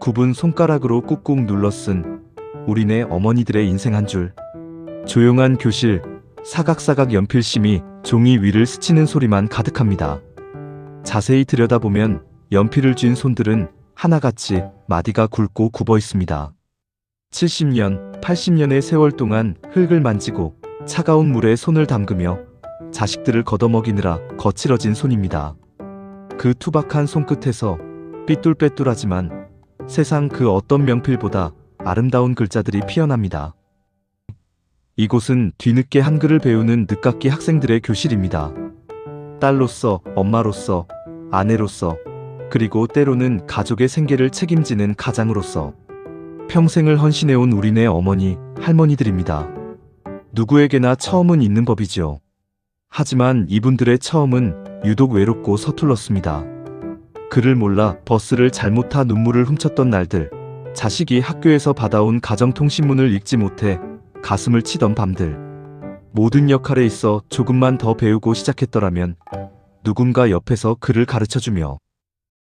굽은 손가락으로 꾹꾹 눌러 쓴 우리네 어머니들의 인생 한 줄. 조용한 교실, 사각사각 연필심이 종이 위를 스치는 소리만 가득합니다. 자세히 들여다보면 연필을 쥔 손들은 하나같이 마디가 굵고 굽어 있습니다. 70년, 80년의 세월 동안 흙을 만지고 차가운 물에 손을 담그며 자식들을 걷어먹이느라 거칠어진 손입니다. 그 투박한 손끝에서 삐뚤빼뚤하지만 세상 그 어떤 명필보다 아름다운 글자들이 피어납니다. 이곳은 뒤늦게 한글을 배우는 늦깎이 학생들의 교실입니다. 딸로서, 엄마로서, 아내로서, 그리고 때로는 가족의 생계를 책임지는 가장으로서 평생을 헌신해온 우리네 어머니, 할머니들입니다. 누구에게나 처음은 있는 법이죠. 하지만 이분들의 처음은 유독 외롭고 서툴렀습니다. 글을 몰라 버스를 잘못 타 눈물을 훔쳤던 날들, 자식이 학교에서 받아온 가정통신문을 읽지 못해 가슴을 치던 밤들, 모든 역할에 있어 조금만 더 배우고 시작했더라면, 누군가 옆에서 글을 가르쳐주며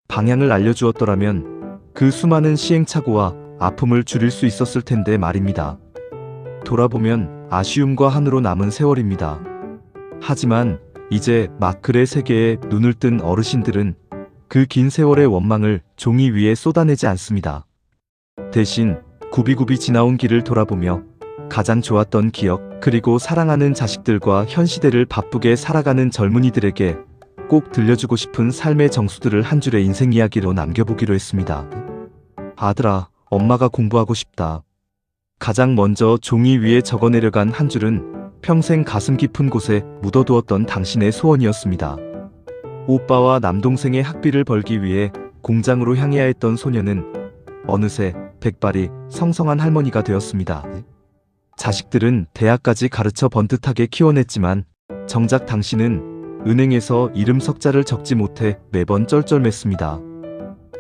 방향을 알려주었더라면 그 수많은 시행착오와 아픔을 줄일 수 있었을 텐데 말입니다. 돌아보면 아쉬움과 한으로 남은 세월입니다. 하지만 이제 막 글의 세계에 눈을 뜬 어르신들은 그 긴 세월의 원망을 종이 위에 쏟아내지 않습니다. 대신 굽이굽이 지나온 길을 돌아보며 가장 좋았던 기억, 그리고 사랑하는 자식들과 현 시대를 바쁘게 살아가는 젊은이들에게 꼭 들려주고 싶은 삶의 정수들을 한 줄의 인생 이야기로 남겨보기로 했습니다. 아들아, 엄마가 공부하고 싶다. 가장 먼저 종이 위에 적어내려간 한 줄은 평생 가슴 깊은 곳에 묻어두었던 당신의 소원이었습니다. 오빠와 남동생의 학비를 벌기 위해 공장으로 향해야 했던 소녀는 어느새 백발이 성성한 할머니가 되었습니다. 자식들은 대학까지 가르쳐 번듯하게 키워냈지만 정작 당신은 은행에서 이름 석자를 적지 못해 매번 쩔쩔맸습니다.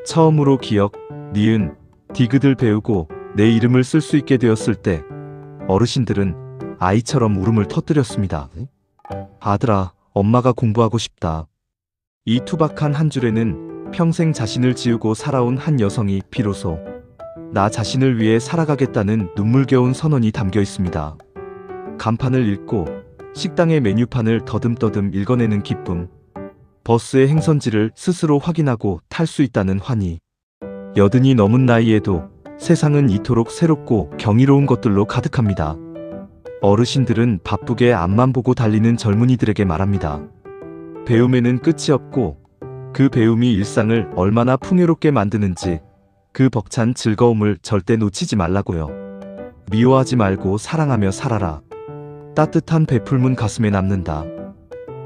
처음으로 기억, 니은, 디귿을 배우고 내 이름을 쓸 수 있게 되었을 때 어르신들은 아이처럼 울음을 터뜨렸습니다. 아들아, 엄마가 공부하고 싶다. 이 투박한 한 줄에는 평생 자신을 지우고 살아온 한 여성이 비로소 나 자신을 위해 살아가겠다는 눈물겨운 선언이 담겨 있습니다. 간판을 읽고 식당의 메뉴판을 더듬더듬 읽어내는 기쁨, 버스의 행선지를 스스로 확인하고 탈 수 있다는 환희, 여든이 넘은 나이에도 세상은 이토록 새롭고 경이로운 것들로 가득합니다. 어르신들은 바쁘게 앞만 보고 달리는 젊은이들에게 말합니다. 배움에는 끝이 없고 그 배움이 일상을 얼마나 풍요롭게 만드는지, 그 벅찬 즐거움을 절대 놓치지 말라고요. 미워하지 말고 사랑하며 살아라. 따뜻한 베풀문 가슴에 남는다.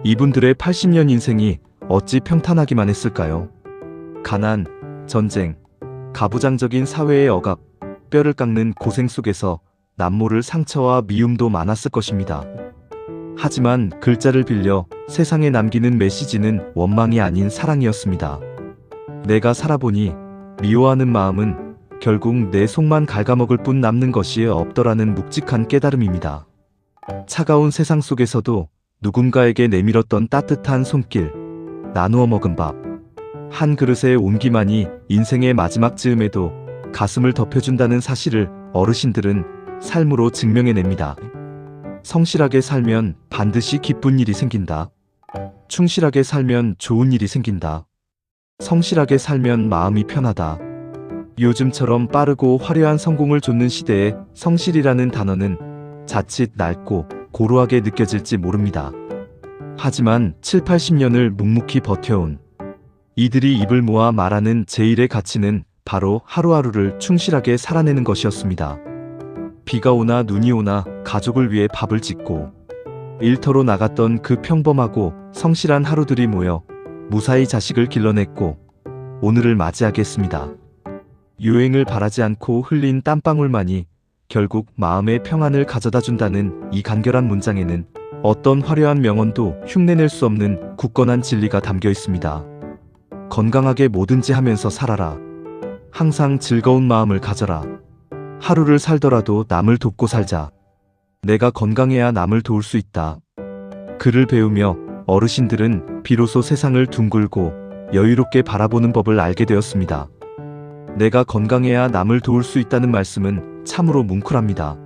이분들의 80년 인생이 어찌 평탄하기만 했을까요? 가난, 전쟁, 가부장적인 사회의 억압, 뼈를 깎는 고생 속에서 남모를 상처와 미움도 많았을 것입니다. 하지만 글자를 빌려 세상에 남기는 메시지는 원망이 아닌 사랑이었습니다. 내가 살아보니 미워하는 마음은 결국 내 속만 갉아먹을 뿐 남는 것이 없더라는 묵직한 깨달음입니다. 차가운 세상 속에서도 누군가에게 내밀었던 따뜻한 손길, 나누어 먹은 밥, 한 그릇의 온기만이 인생의 마지막 즈음에도 가슴을 덮여준다는 사실을 어르신들은 삶으로 증명해냅니다. 성실하게 살면 반드시 기쁜 일이 생긴다. 충실하게 살면 좋은 일이 생긴다. 성실하게 살면 마음이 편하다. 요즘처럼 빠르고 화려한 성공을 좇는 시대에 성실이라는 단어는 자칫 낡고 고루하게 느껴질지 모릅니다. 하지만 7, 80년을 묵묵히 버텨온 이들이 입을 모아 말하는 제일의 가치는 바로 하루하루를 충실하게 살아내는 것이었습니다. 비가 오나 눈이 오나 가족을 위해 밥을 짓고 일터로 나갔던 그 평범하고 성실한 하루들이 모여 무사히 자식을 길러냈고 오늘을 맞이하겠습니다. 유행을 바라지 않고 흘린 땀방울만이 결국 마음의 평안을 가져다 준다는 이 간결한 문장에는 어떤 화려한 명언도 흉내낼 수 없는 굳건한 진리가 담겨 있습니다. 건강하게 뭐든지 하면서 살아라. 항상 즐거운 마음을 가져라. 하루를 살더라도 남을 돕고 살자. 내가 건강해야 남을 도울 수 있다. 글을 배우며 어르신들은 비로소 세상을 둥글고 여유롭게 바라보는 법을 알게 되었습니다. 내가 건강해야 남을 도울 수 있다는 말씀은 참으로 뭉클합니다.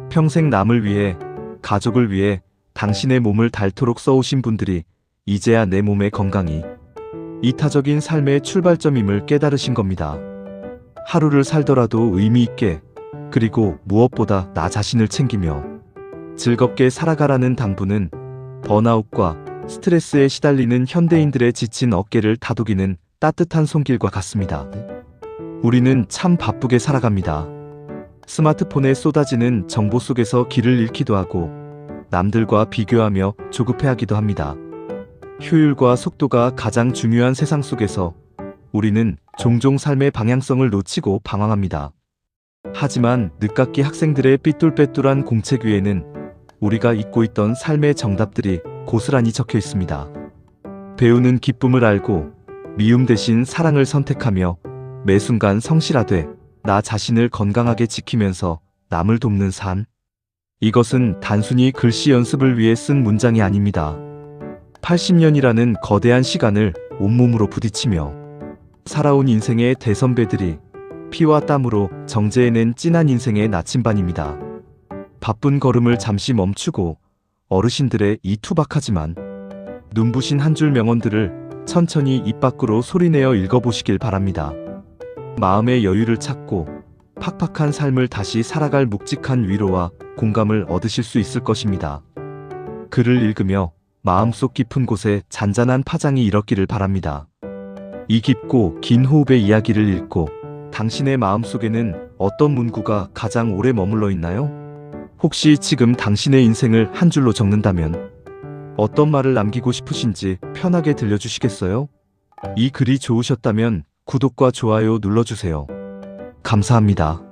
평생 남을 위해, 가족을 위해 당신의 몸을 닳도록 써오신 분들이 이제야 내 몸의 건강이 이타적인 삶의 출발점임을 깨달으신 겁니다. 하루를 살더라도 의미 있게, 그리고 무엇보다 나 자신을 챙기며 즐겁게 살아가라는 당부는 번아웃과 스트레스에 시달리는 현대인들의 지친 어깨를 다독이는 따뜻한 손길과 같습니다. 우리는 참 바쁘게 살아갑니다. 스마트폰에 쏟아지는 정보 속에서 길을 잃기도 하고 남들과 비교하며 조급해하기도 합니다. 효율과 속도가 가장 중요한 세상 속에서 우리는 종종 삶의 방향성을 놓치고 방황합니다. 하지만 늦깎이 학생들의 삐뚤빼뚤한 공책 위에는 우리가 잊고 있던 삶의 정답들이 고스란히 적혀 있습니다. 배우는 기쁨을 알고 미움 대신 사랑을 선택하며 매 순간 성실하되 나 자신을 건강하게 지키면서 남을 돕는 삶. 이것은 단순히 글씨 연습을 위해 쓴 문장이 아닙니다. 80년이라는 거대한 시간을 온몸으로 부딪히며 살아온 인생의 대선배들이 피와 땀으로 정제해낸 진한 인생의 나침반입니다. 바쁜 걸음을 잠시 멈추고 어르신들의 이 투박하지만 눈부신 한 줄 명언들을 천천히 입 밖으로 소리내어 읽어보시길 바랍니다. 마음의 여유를 찾고 팍팍한 삶을 다시 살아갈 묵직한 위로와 공감을 얻으실 수 있을 것입니다. 글을 읽으며 마음속 깊은 곳에 잔잔한 파장이 일었기를 바랍니다. 이 깊고 긴 호흡의 이야기를 읽고 당신의 마음속에는 어떤 문구가 가장 오래 머물러 있나요? 혹시 지금 당신의 인생을 한 줄로 적는다면 어떤 말을 남기고 싶으신지 편하게 들려주시겠어요? 이 글이 좋으셨다면 구독과 좋아요 눌러주세요. 감사합니다.